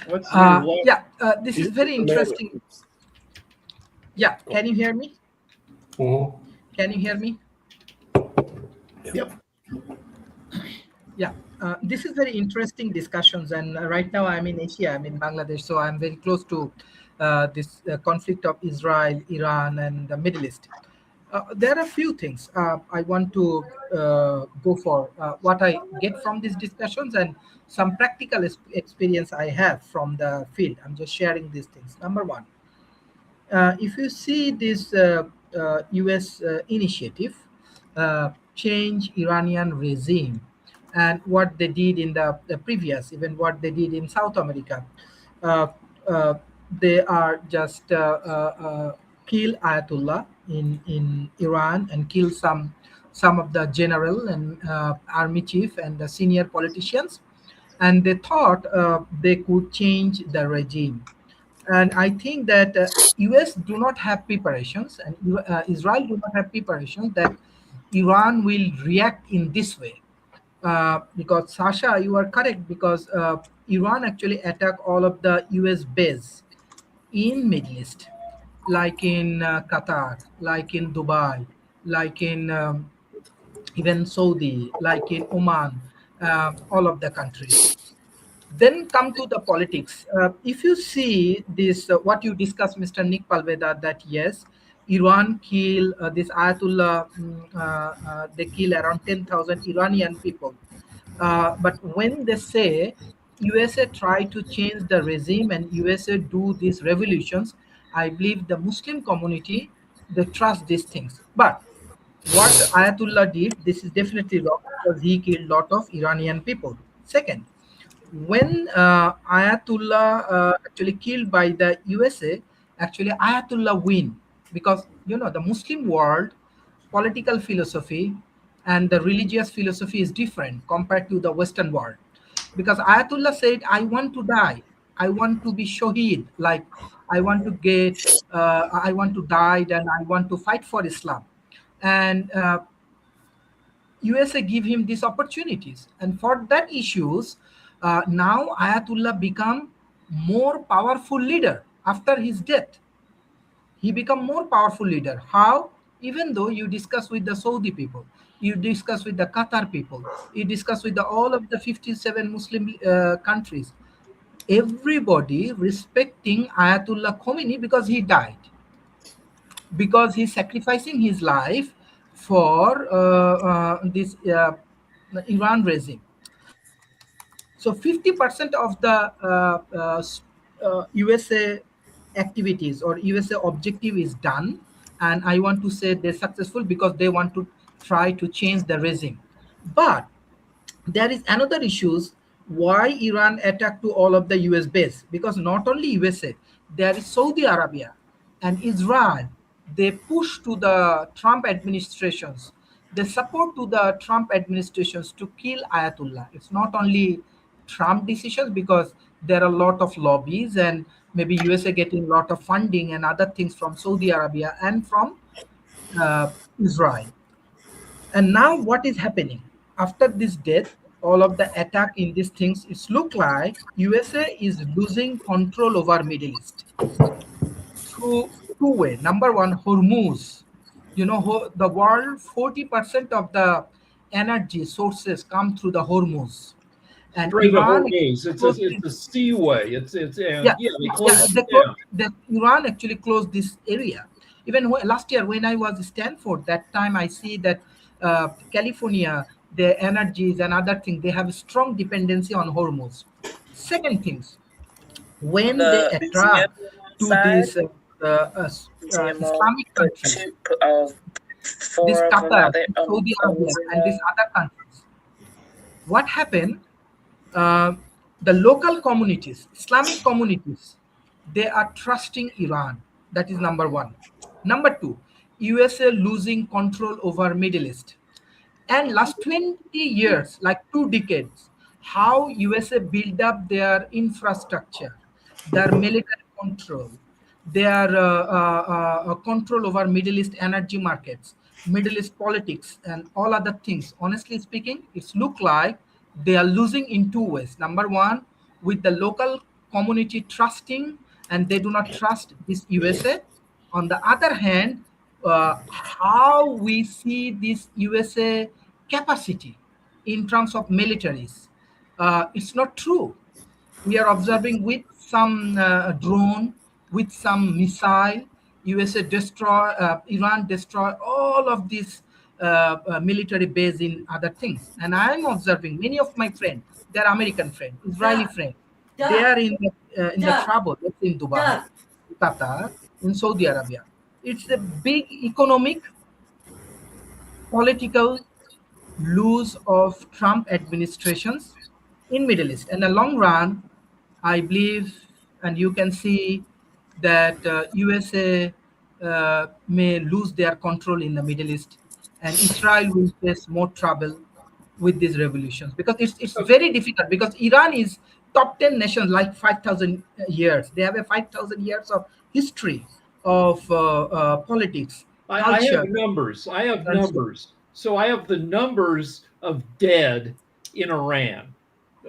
What's your love? Yeah, this He's is very the man with- interesting. Yeah, can you hear me? Mhm. Can you hear me? Yep. Yeah, this is very interesting discussions. And right now I'm in Asia, I'm in Bangladesh, so I'm very close to this conflict of Israel, Iran, and the Middle East. There are a few things I want to go for what I get from these discussions and some practical experience I have from the field. I'm just sharing these things. Number one, if you see this US initiative, change Iranian regime, and what they did in the previous, even what they did in South America, uh, uh, they are just kill Ayatollah in Iran and kill some of the general and army chief and the senior politicians, and they thought they could change the regime. And I think that US do not have preparations, and Israel do not have preparations that Iran will react in this way. Because Sasha, you are correct, because Iran actually attack all of the US base in Middle East, like in Qatar, like in Dubai, like in even Saudi, like in Oman, all of the countries. Then come to the politics. If you see this, what you discussed, Mr. Nick Palveda, that yes, Iran kill this Ayatollah, they kill around 10,000 Iranian people. But when they say USA try to change the regime and USA do these revolutions, I believe the Muslim community, they trust these things. But what Ayatollah did, this is definitely wrong because he killed a lot of Iranian people. Second, when Ayatollah actually killed by the USA, actually Ayatollah win because the Muslim world political philosophy and the religious philosophy is different compared to the Western world. Because Ayatollah said, I want to die. I want to be shaheed. Like I want to I want to die and I want to fight for Islam. And USA give him these opportunities. And for that issues, now Ayatollah become more powerful leader after his death. He become more powerful leader. How? Even though you discuss with the Saudi people, you discuss with the Qatar people, you discuss with all of the 57 Muslim countries, everybody respecting Ayatollah Khomeini because he died, because he's sacrificing his life for this Iran regime. So 50% of the USA activities or USA objective is done, and I want to say they're successful because they want to try to change the regime. But there is another issues why Iran attacked to all of the US base, because not only USA, there is Saudi Arabia and Israel. They push to the Trump administrations, they support to the Trump administrations to kill Ayatollah. It's not only Trump decisions, because there are a lot of lobbies and maybe USA getting a lot of funding and other things from Saudi Arabia and from Israel. And now what is happening after this death, all of the attack in these things, it's look like USA is losing control over Middle East through two way. Number one, Hormuz. The world 40% of the energy sources come through the Hormuz. And Strait of Iran, Hormuz. It's a seaway. Iran actually closed this area. Even last year when I was in Stanford, that time I see that California, the energies and other things, they have a strong dependency on Hormuz. Second things, when they attract to these Islamic countries, this Qatar, Saudi Arabia, and these other countries, what happened? The local communities, Islamic communities, they are trusting Iran. That is number one. Number two, USA losing control over Middle East. And last 20 years, like 2 decades, how USA built up their infrastructure, their military control, their control over Middle East energy markets, Middle East politics, and all other things. Honestly speaking, it's look like they are losing in 2 ways. Number one, with the local community trusting, and they do not trust this USA. On the other hand, how we see this USA capacity in terms of militaries, it's not true. We are observing with some drone, with some missile, USA destroy, Iran destroy all of these military base in other things. And I'm observing many of my friends, they're American friends, Israeli friends, they are in the trouble. It's in Dubai, Qatar, in Saudi Arabia. It's a big economic, political lose of Trump administrations in Middle East. In the long run, I believe, and you can see that USA may lose their control in the Middle East, and Israel will face more trouble with these revolutions, because it's very difficult, because Iran is top 10 nations, like 5,000 years. They have a 5,000 years of history of politics. I have numbers. So I have the numbers of dead in Iran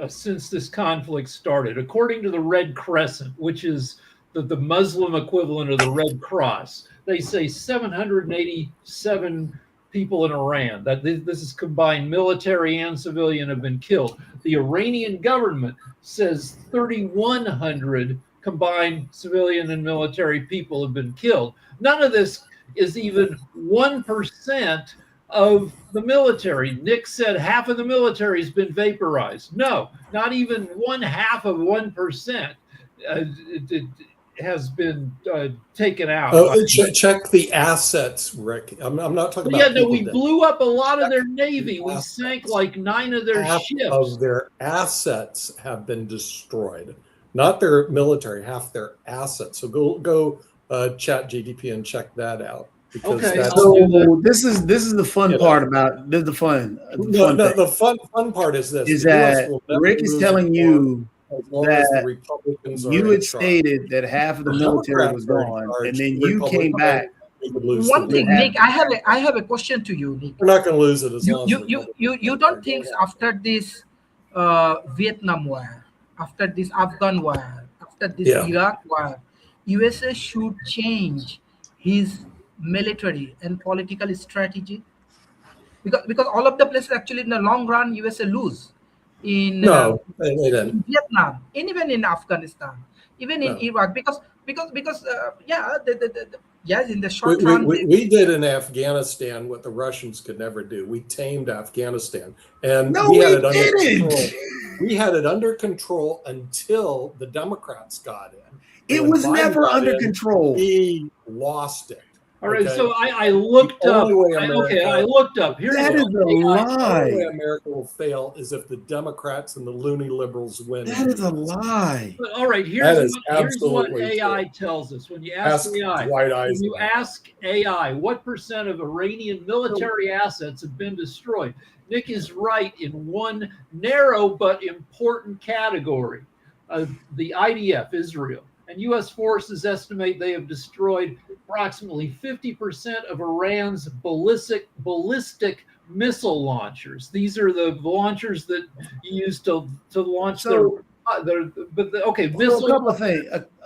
since this conflict started. According to the Red Crescent, which is the Muslim equivalent of the Red Cross, they say 787 people in Iran. That this is combined military and civilian have been killed. The Iranian government says 3,100 combined civilian and military people have been killed. None of this is even 1% of the military. Nick said half of the military has been vaporized. No, not even 1/2 of 1% has been taken out. Check the assets, Rick. I'm not talking about. Yeah, no, we blew up a lot of their navy. We sank like 9 of their ships. Half of their assets have been destroyed. Not their military, half their assets. So go chat GDP and check that out. Because okay. So this is the fun part about this. The fun part is this: is that Rick is telling you that you had stated that half of the military was gone, and then you came back. One thing, Nick, I have a question to you, Nick. We're not going to lose it as long as you don't think after this Vietnam War, after this Afghan War, after this Iraq War, USA should change his military and political strategy? Because all of the places actually in the long run USA lose. In Vietnam, and even in Afghanistan, even in Iraq, because yes, in the short run, we did in Afghanistan what the Russians could never do. We tamed Afghanistan, and we had it under control. We had it under control until the Democrats got in. It was never under control. We lost it. All right, so I looked up. I looked up. That is a lie. The only way America will fail is if the Democrats and the loony liberals win. That is a lie. But, all right, here's what AI tells us. When you ask AI, what percent of Iranian military assets have been destroyed? Nick is right in one narrow but important category. The IDF, Israel, and U.S. forces estimate they have destroyed approximately 50% of Iran's ballistic missile launchers. These are the launchers that you use to launch missile. A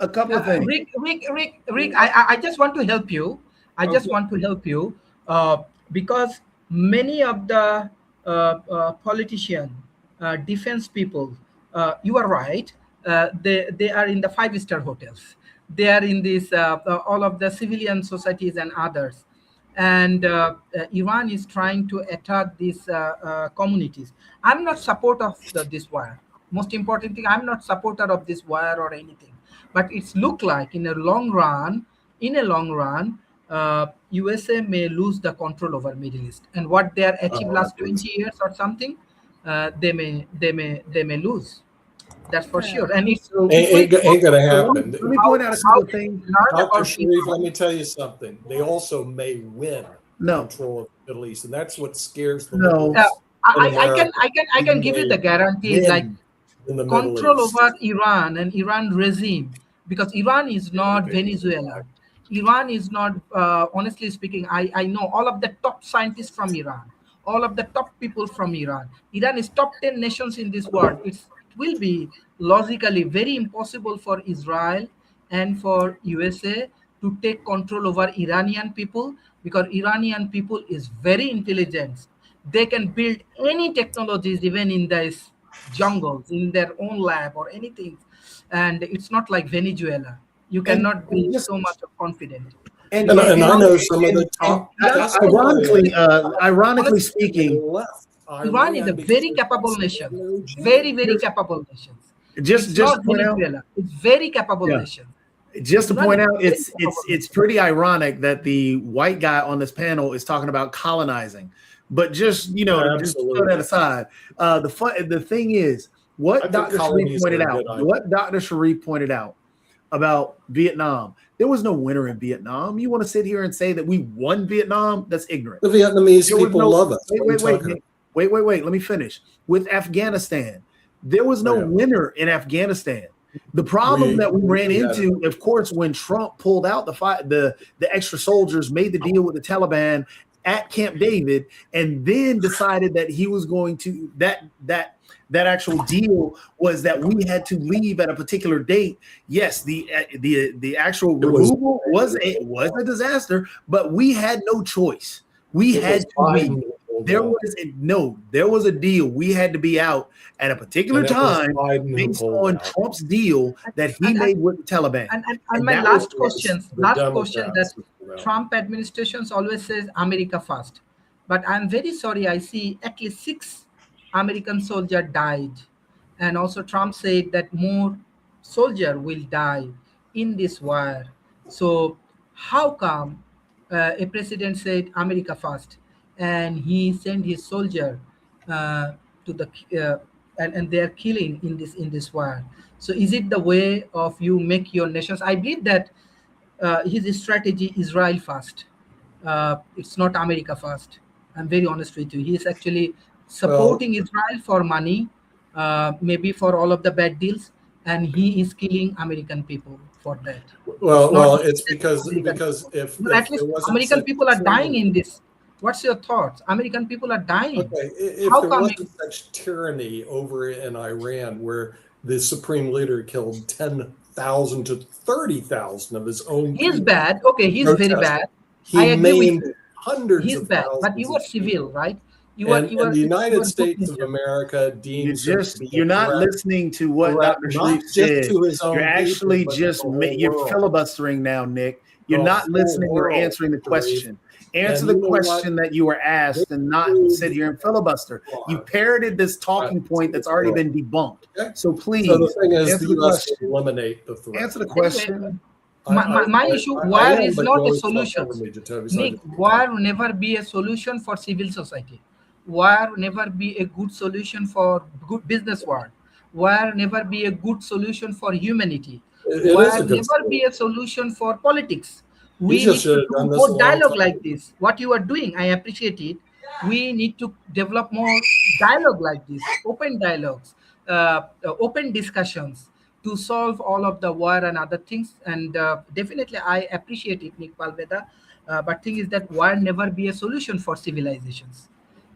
couple of things. Rick, I just want to help you. Because many of the politicians, defense people, you are right. They are in the 5-star hotels. They are in this all of the civilian societies and others, and Iran is trying to attack these communities. I'm not supporter of this war. Most important thing, I'm not supporter of this war or anything. But it's look like in a long run, USA may lose the control over Middle East, and what they are achieved last 20 years or something, they may lose. That's for sure. And it's Ain't going to happen. Let me point out a couple of things. Dr. Sharif, let me tell you something. They also may win No, control of the Middle East, and that's what scares the No. Middle East. I can give you the guarantee, Win like in the Middle control East. over Iran and Iran regime, because Iran is not Venezuela. Iran is not, honestly speaking, I know all of the top scientists from Iran, all of the top people from Iran. Iran is top 10 nations in this world. It will be logically very impossible for Israel and for USA to take control over Iranian people, because Iranian people is very intelligent. They can build any technologies, even in these jungles, in their own lab or anything. And it's not like Venezuela. You cannot be so much confident. And I know some of the top. Ironically speaking, Iran is a very capable nation, very, very capable nation. Just not point out, Venezuela. It's very capable nation. just to Iran point is out, very it's capable. pretty ironic that the white guy on this panel is talking about colonizing. But just just throw Absolutely. that aside. The thing is, what think Dr. Sharif colonies pointed are a out, good idea. what Dr. Sharif pointed out about Vietnam, there was no winner in Vietnam. You want to sit here and say that we won Vietnam? That's ignorant. The Vietnamese There was people no- love us. What are you talking about? Wait. Let me finish. With Afghanistan, there was no Yeah. winner in Afghanistan. The problem that we ran into, of course, when Trump pulled out the extra soldiers, made the deal with the Taliban at Camp David, and then decided that he was going to that actual deal was that we had to leave at a particular date. Yes, the actual removal was a disaster, but we had no choice. We had to leave. There was a deal. We had to be out at a particular time based on Trump's deal that he made with the Taliban. And my last question that Trump administrations always says America first. But I'm very sorry, I see at least 6 American soldiers died. And also Trump said that more soldiers will die in this war. So how come a president said America first and he sent his soldier to the and they are killing in this war? So is it the way of you make your nations? I believe that his strategy Israel first. It's not America first. I'm very honest with you. He is actually supporting Israel for money, maybe for all of the bad deals, and he is killing American people for that. It's because if at least American people are dying in this. What's your thoughts? American people are dying. Okay, if How there come wasn't such tyranny over in Iran, where the supreme leader killed 10,000 to 30,000 of his own He's people bad. Okay, he's very bad. He I agree with maimed you. hundreds He's of bad, thousands. but you are of civil, right? And the United States of America deems You're not listening to what Dr. Sharif said. You're actually you're filibustering now, Nick. You're not listening or answering the question. Answer the question that you were asked and not sit here and filibuster. You parroted this talking point that's already been debunked. So please, So the thing is, answer the the US question. will eliminate the threat. Answer the question. My issue, war is not a solution. Nick, Nick, war will never be a solution for civil society. War will never be a good solution for good business world. War will never be a good solution for humanity. War will never be a solution for politics. We need to do more dialogue like this. What you are doing, I appreciate it. We need to develop more dialogue like this, open dialogues, open discussions to solve all of the war and other things. And definitely, I appreciate it, Nick Palveda. But thing is that war never be a solution for civilizations,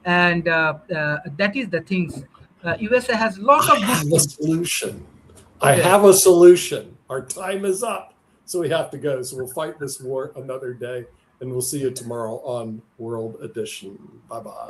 and that is the things. USA has lots of good things. Solution. I have a solution. Our time is up. So we have to go. So we'll fight this war another day, and we'll see you tomorrow on World Edition. Bye-bye.